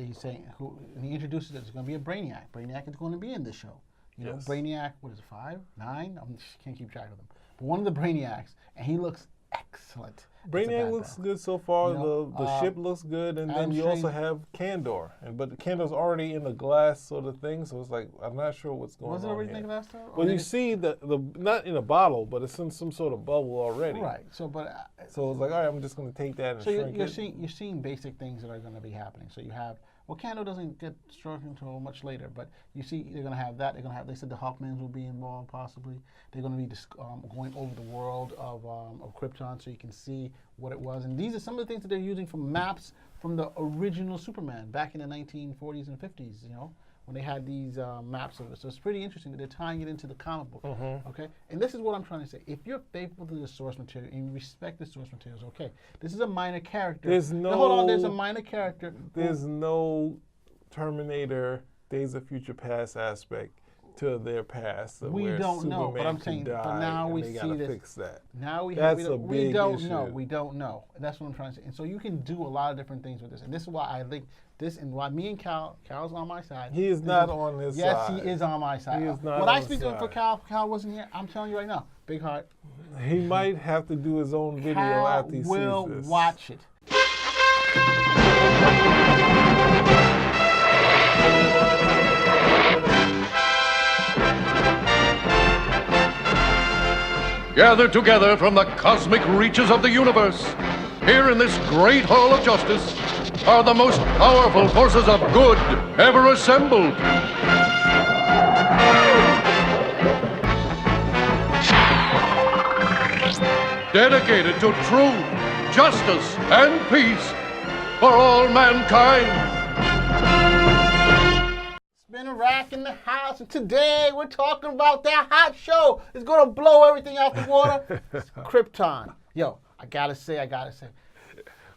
he's saying, and he introduces that there's going to be a Brainiac. Brainiac is going to be in this show. You know, Brainiac, what is it, 5, 9? I can't keep track of them. But one of the Brainiacs, and he looks excellent. Brainiac looks good so far. You know, the ship looks good, and then you also have Kandor, but Kandor's already in the glass sort of thing, so it's like I'm not sure what's going on. Was it already in the glass though? Well, you see the not in a bottle, but it's in some sort of bubble already. Right. So it's like, all right, I'm just going to take that and shrink it. You're seeing basic things that are going to be happening. So you have. Well, Kandor doesn't get struck until much later, but you see they're going to have that. They said the Hawkmans will be involved possibly. They're going to be going over the world of Krypton so you can see what it was. And these are some of the things that they're using from maps from the original Superman back in the 1940s and 50s, you know, when they had these maps of it. So it's pretty interesting that they're tying it into the comic book, okay? And this is what I'm trying to say. If you're faithful to the source material and you respect the source materials, okay, this is a minor character. There's no... Now, hold on, there's a minor character. There's no Terminator, Days of Future Past aspect to their past. We don't know, but I'm saying, but now we see this. Fix that. Now we That's have, a big issue. We don't know. And that's what I'm trying to say. And so you can do a lot of different things with this. And this is why I think this, and why me and Cal's on my side. He is not on his side. Yes, he is on my side. He is not when on I speak side. for Cal wasn't here. I'm telling you right now, big heart. He might have to do his own video after he sees this. Cal will watch it. Gathered together from the cosmic reaches of the universe, here in this great hall of justice, are the most powerful forces of good ever assembled. Dedicated to truth, justice, and peace for all mankind. Spin a rack in the house, and today we're talking about that hot show. It's gonna blow everything out the water. It's Krypton. Yo, I gotta say.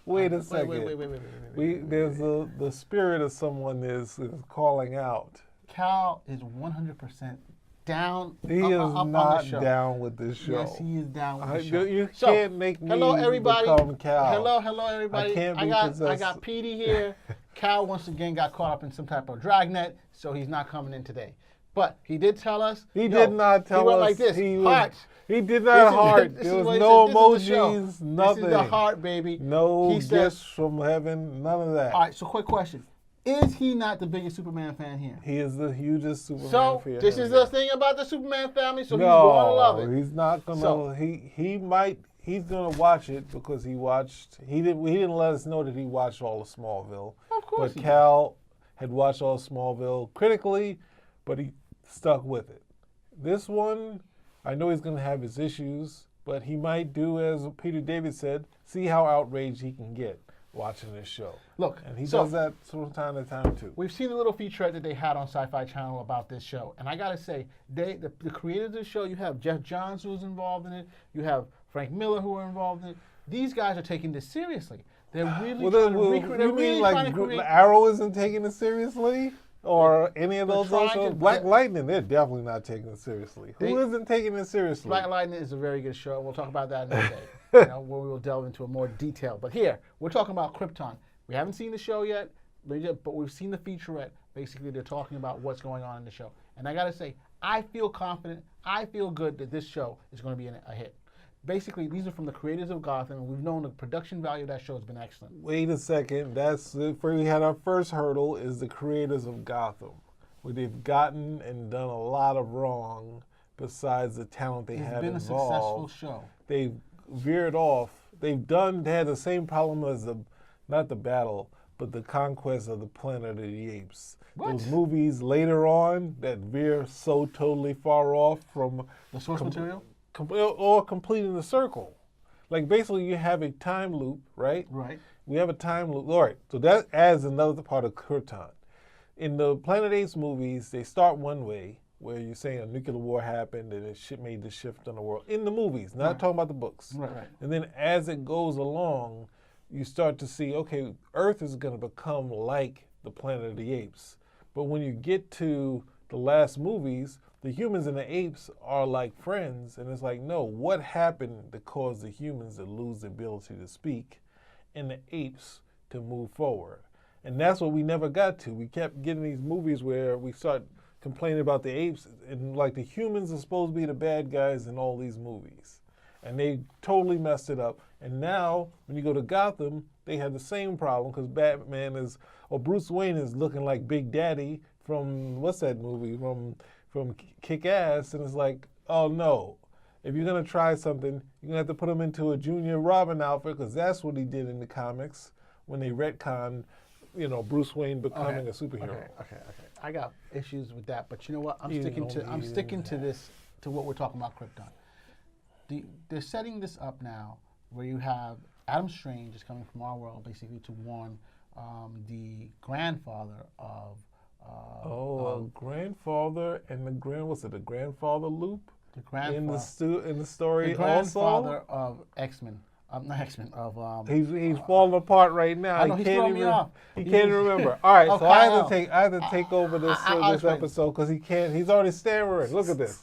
Wait a second. Wait. There's the spirit of someone is calling out. Cal is 100% down. He is not down with this show. Yes, he is down with the show. You can't make me hello, everybody. become Cal. Hello, everybody. I got Petey here. Cal once again got caught up in some type of dragnet, so he's not coming in today. But he did tell us. He did not tell us. He went like this. Heart. He did not heart. There was no emojis, nothing. This is the heart, baby. No gifts from heaven, none of that. All right, so quick question. Is he not the biggest Superman fan here? He is the hugest Superman fan. So, this is the thing about the Superman family, so he's going to love it. He's not going to. He's going to watch it because he didn't let us know that he watched all of Smallville. Of course. But Cal had watched all of Smallville critically, but he stuck with it. This one, I know he's going to have his issues, but he might do, as Peter David said, see how outraged he can get watching this show. Look, and he does that from time to time too. We've seen the little featurette that they had on Syfy Channel about this show, and I gotta say, the creators of the show, you have Jeff Johns who's involved in it, you have Frank Miller who are involved in it. These guys are taking this seriously. They're really trying to recreate. You mean like Arrow isn't taking it seriously? Or any of those shows? Black Lightning, they're definitely not taking it seriously. Who isn't taking it seriously? Black Lightning is a very good show. We'll talk about that another day, where we will delve into more detail. But here, we're talking about Krypton. We haven't seen the show yet, but we've seen the featurette. Basically, they're talking about what's going on in the show. And I got to say, I feel confident, I feel good that this show is going to be a hit. Basically, these are from the creators of Gotham, and we've known the production value of that show has been excellent. Wait a second. We had our first hurdle is the creators of Gotham, where they've gotten and done a lot of wrong besides the talent they have involved. It's been a successful show. They've veered off. They had the same problem as not the battle, but the conquest of the planet of the apes. What? Those movies later on that veer so totally far off from the source material? Or completing the circle. Like basically you have a time loop, right? Right. We have a time loop. All right, so that adds another part of Krypton. In the Planet Apes movies, they start one way, where you're saying a nuclear war happened and it made the shift on the world. In the movies, not talking about the books. Right. And then as it goes along, you start to see, okay, Earth is going to become like the Planet of the Apes. But when you get to the last movies, the humans and the apes are like friends, and it's like, no, what happened that caused the humans to lose the ability to speak and the apes to move forward? And that's what we never got to. We kept getting these movies where we start complaining about the apes, and like the humans are supposed to be the bad guys in all these movies. And they totally messed it up. And now, when you go to Gotham, they have the same problem because Bruce Wayne is looking like Big Daddy from, what's that movie, from Kick-Ass, and it's like, oh no. If you're gonna try something, you're gonna have to put him into a Junior Robin outfit because that's what he did in the comics when they retconned, Bruce Wayne becoming a superhero. Okay. I got issues with that, but you know what? I'm sticking to this, to what we're talking about, Krypton. They're setting this up now where you have Adam Strange is coming from our world basically to warn the grandfather of. Grandfather and the grandfather loop? The grandfather in the story. The grandfather also? of X-Men. Not X-Men, of he's falling apart right now. I know, he's throwing me off. He can't remember. All right, so I have to take over this episode because he can't. He's already stammering. Look at this.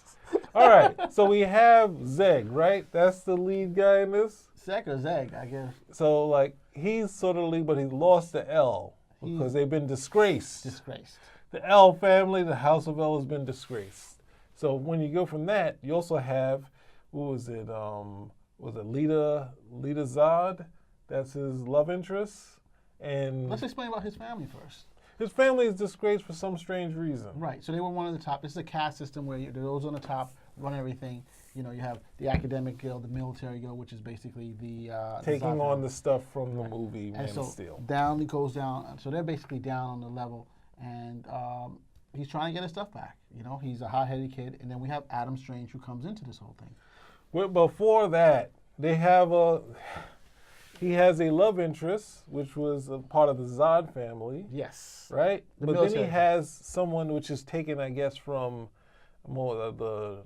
All right, so we have Zeg, right? That's the lead guy in this. Zeg or Zeg, I guess. So like he's sort of the lead, but he lost the L because they've been disgraced. The L family, the House of L, has been disgraced. So when you go from that, you also have, was it Lita Zod? That's his love interest. And let's explain about his family first. His family is disgraced for some strange reason. Right. So they were one of the top. This is a caste system where those on the top run everything. You have the academic guild, the military guild, which is basically the taking on the stuff from the movie Man of Steel. Down, he goes down. So they're basically down on the level, and he's trying to get his stuff back. He's a hot-headed kid, and then we have Adam Strange who comes into this whole thing. Well, before that, he has a love interest, which was a part of the Zod family. Yes. Right? But then he has someone which is taken, I guess, from the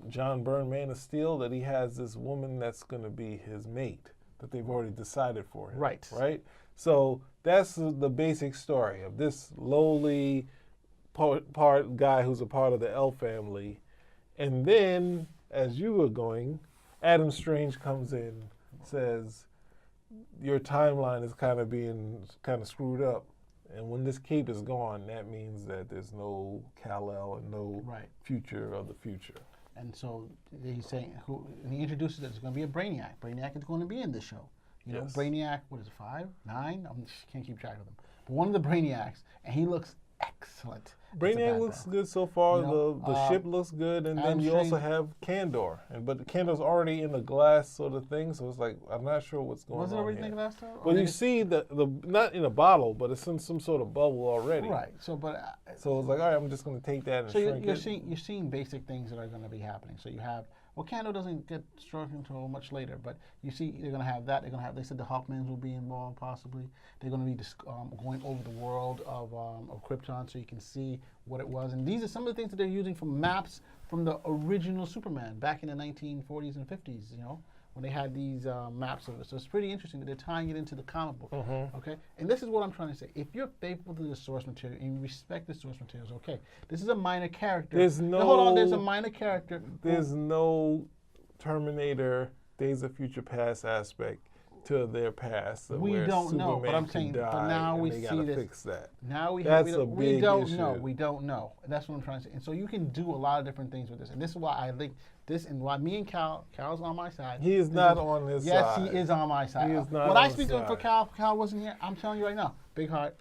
John Byrne Man of Steel, that he has this woman that's going to be his mate that they've already decided for him. Right. Right? So that's the basic story of this lowly part guy who's a part of the L family. And then, as you were going, Adam Strange comes in, says, your timeline is kind of screwed up. And when this cape is gone, that means that there's no Kal-El and no future of the future. And so he's saying, and he introduces that there's going to be a Brainiac. Brainiac is going to be in this show. Yes. Brainiac, what is it, 5, 9? I can't keep track of them. But one of the Brainiacs, and he looks excellent. Brainiac looks good so far. The ship looks good, and then you also have Kandor, but Kandor's already in the glass sort of thing, so it's like I'm not sure what's going on. Was it already in the glass though? Well, you see the not in a bottle, but it's in some sort of bubble already. Right. So it's like, all right, I'm just going to take that and shrink it. So you're seeing basic things that are going to be happening. So you have. Well, Kandor doesn't get struck until much later, but you see they're going to have that. They said the Hawkmans will be involved possibly. They're going to be going over the world of Krypton so you can see what it was. And these are some of the things that they're using from maps from the original Superman back in the 1940s and 50s, when they had these maps of it. So it's pretty interesting that they're tying it into the comic book. Okay? And this is what I'm trying to say. If you're faithful to the source material and you respect the source materials, okay. This is a minor character. There's a minor character. There's no Terminator, Days of Future Past aspect to their past. We don't know, but I'm saying, but now we see this. Fix that. Now we don't know. We don't know. And that's what I'm trying to say. And so you can do a lot of different things with this. And this is why I link this, and why me and Cal's on my side. He is not on his side. Yes, he is on my side. He is not when on I speak for Cal wasn't here. I'm telling you right now, big heart.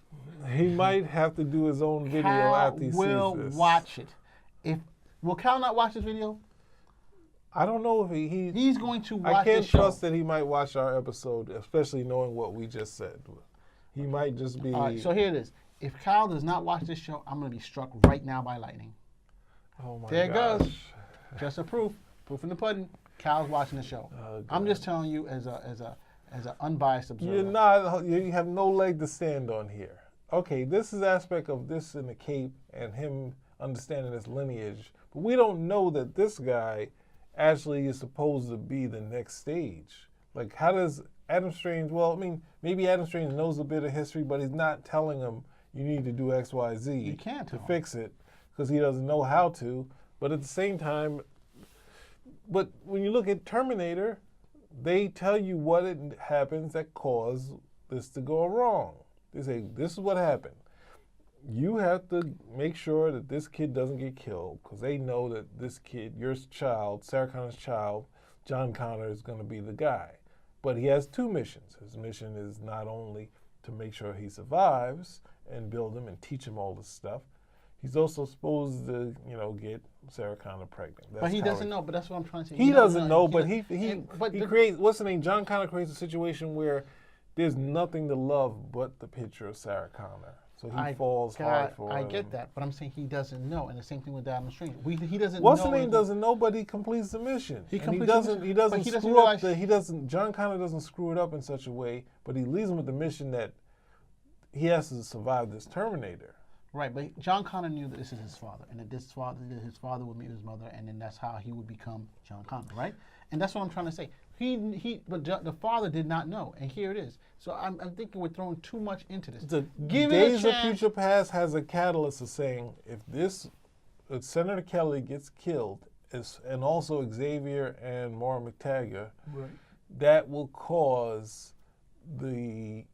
He might have to do his own video after he sees this. Cal will watch it. Will Cal not watch this video? I don't know if he's going to watch. I can't trust that he might watch our episode, especially knowing what we just said. He might just be. All right, so here it is. If Cal does not watch this show, I'm going to be struck right now by lightning. Oh my there gosh. It goes. Just a proof in the pudding. Cal's watching the show. I'm just telling you as an unbiased observer. You have no leg to stand on here. Okay, this is aspect of this in the Cape and him understanding his lineage, but we don't know that this guy actually is supposed to be the next stage. Like, how does Adam Strange, maybe Adam Strange knows a bit of history, but he's not telling him you need to do X, Y, Z you can't to fix it because he doesn't know how to. But at the same time, but when you look at Terminator, they tell you what happens that caused this to go wrong. They say, this is what happened. You have to make sure that this kid doesn't get killed because they know that this kid, your child, Sarah Connor's child, John Connor, is going to be the guy. But he has two missions. His mission is not only to make sure he survives and build him and teach him all this stuff. He's also supposed to, get Sarah Connor pregnant. But he doesn't know. But that's what I'm trying to say. He doesn't know. But he the- creates. What's the name? John Connor creates a situation where there's nothing to love but the picture of Sarah Connor. So he falls hard for I him. get that, but I'm saying he doesn't know, and the same thing with Adam Strange. He doesn't know. What's the name doesn't know, but he completes the mission. He And completes the mission, He but doesn't he doesn't screw up. realize- He doesn't. John Connor doesn't screw it up in such a way, but he leaves him with the mission that he has to survive this Terminator. Right, but John Connor knew that this is his father, and that his father would meet his mother, and then that's how he would become John Connor, right? And that's what I'm trying to say. The father did not know, and here it is. So I'm thinking we're throwing too much into this. Give it a Days of chance. Future Past has a catalyst of saying if Senator Kelly gets killed, and also Xavier and Maura McTaggart, Right. that will cause the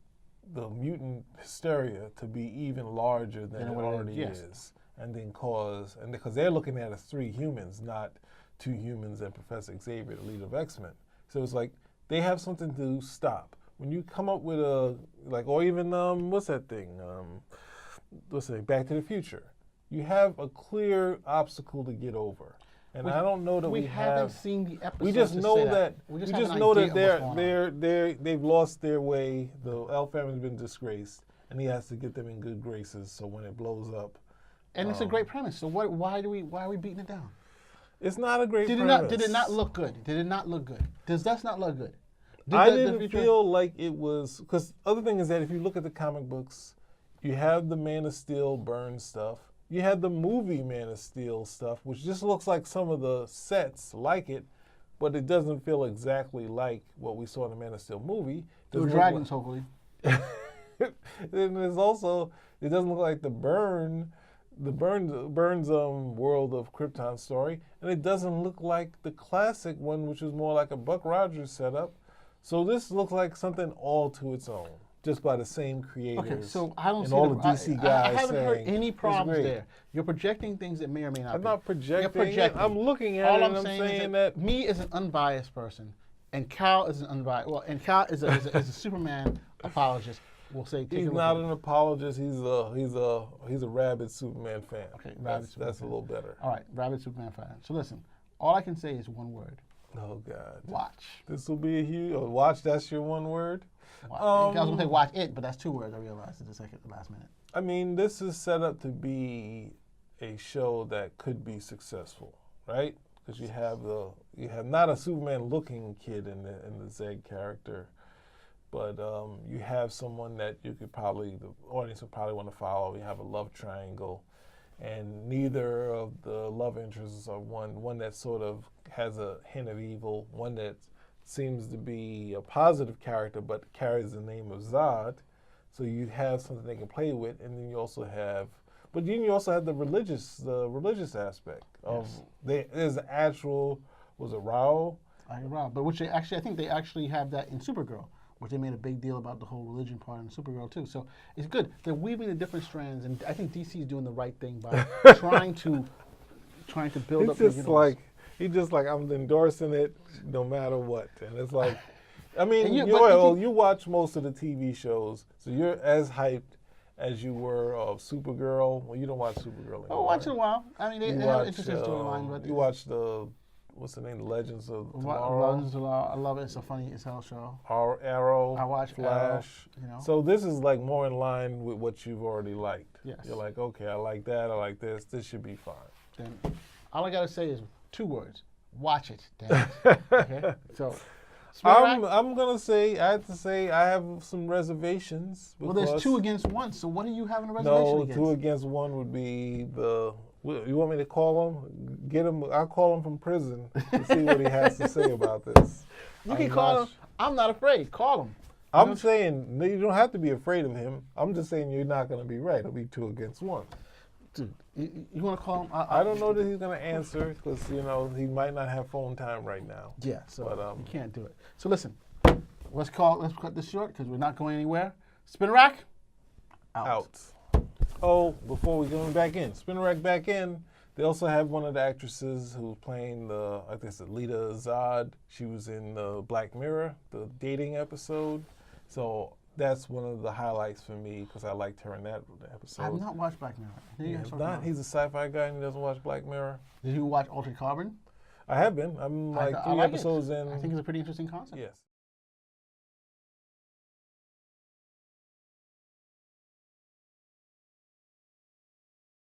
mutant hysteria to be even larger than it what it is, already yes. is, and because they're looking at it as 3 humans, not 2 humans and Professor Xavier, the leader of X-Men. So it's like they have something to stop. When you come up with or even what's that thing? Back to the Future. You have a clear obstacle to get over. And I don't know that we we haven't seen the episode. we just know that we just have an know idea that of what's going on. they've lost their way. The L family's been disgraced, and he has to get them in good graces. So when it blows up, And it's a great premise. So why are we beating it down? it's not a great Did premise. it not look good? Did it not look good? Does that not look good? I didn't feel like it was, because other thing is that if you look at the comic books, you have the Man of Steel burn stuff. You had the movie Man of Steel stuff, which just looks like some of the sets like it, but it doesn't feel exactly like what we saw in the Man of Steel movie. There were dragons, hopefully. And there's also, it doesn't look like the Burns world of Krypton story, and it doesn't look like the classic one, which was more like a Buck Rogers setup. So this looks like something all to its own, just by the same creators. Okay, so I don't and see all the DC guys I haven't heard saying, any "It's problems great." there. You're projecting things that may or may not I'm be. not projecting. You're projecting. I'm looking at All it I'm and I'm saying saying is that me as an unbiased person, and Cal is an unbiased. Well, and Cal is a Superman apologist. We'll say take he's a look not at it. an apologist. He's a rabid Superman fan. Okay, that's a little better. All right, rabid Superman fan. So listen, all I can say is one word: Oh God. watch. This will be a huge watch. That's your one word. I was gonna say watch it, but that's 2 words. I realized at the last minute. I mean, this is set up to be a show that could be successful, right? Because you have not a Superman-looking kid in the Zed character, but you have someone that the audience would probably want to follow. You have a love triangle, and neither of the love interests are one that sort of has a hint of evil, one that seems to be a positive character but carries the name of Zod. So you have something they can play with, and then you also have the religious aspect of there's the actual, was it Rao? But which I think they actually have that in Supergirl, which they made a big deal about the whole religion part in Supergirl too. So it's good. They're weaving the different strands, and I think DC is doing the right thing by trying to build up the universe. He's just like, I'm endorsing it no matter what. And it's like, I mean, And you watch most of the TV shows, so you're as hyped as you were of Supergirl. Well, you don't watch Supergirl anymore. Oh, once in a while. I mean, they have interesting storylines. But you watch what's the name? The Legends of Tomorrow. I love it. It's a funny as hell show. Arrow. I watch Flash. Arrow, So this is like more in line with what you've already liked. Yes. You're like, okay, I like that. I like this. This should be fine. Then all I gotta say is 2 words: watch it. Damn it. Okay. So. I'm gonna say I have some reservations. Well, there's 2 against 1. So what are you having a reservation against? 2 against 1 would be you want me to call him? Get him. I'll call him from prison to see what he has to say about this. You can call him. I'm not afraid. Call him. I'm saying you don't have to be afraid of him. I'm just saying you're not going to be right. It'll be 2 against 1. Dude, you want to call him? I don't know that he's going to answer because he might not have phone time right now. Yeah, so but, you can't do it. So listen, let's cut this short because we're not going anywhere. Spin rack. out. Oh, before we go back in, Spinner Rack back in. They also have one of the actresses who's playing I think it's Lita Azad. She was in Black Mirror, the dating episode. So that's one of the highlights for me because I liked her in that episode. I have not watched Black Mirror. Yeah, if not, he's a sci-fi guy and he doesn't watch Black Mirror. Did you watch Altered Carbon? I have been. I'm like I three like episodes it. in. I think it's a pretty interesting concept. Yes.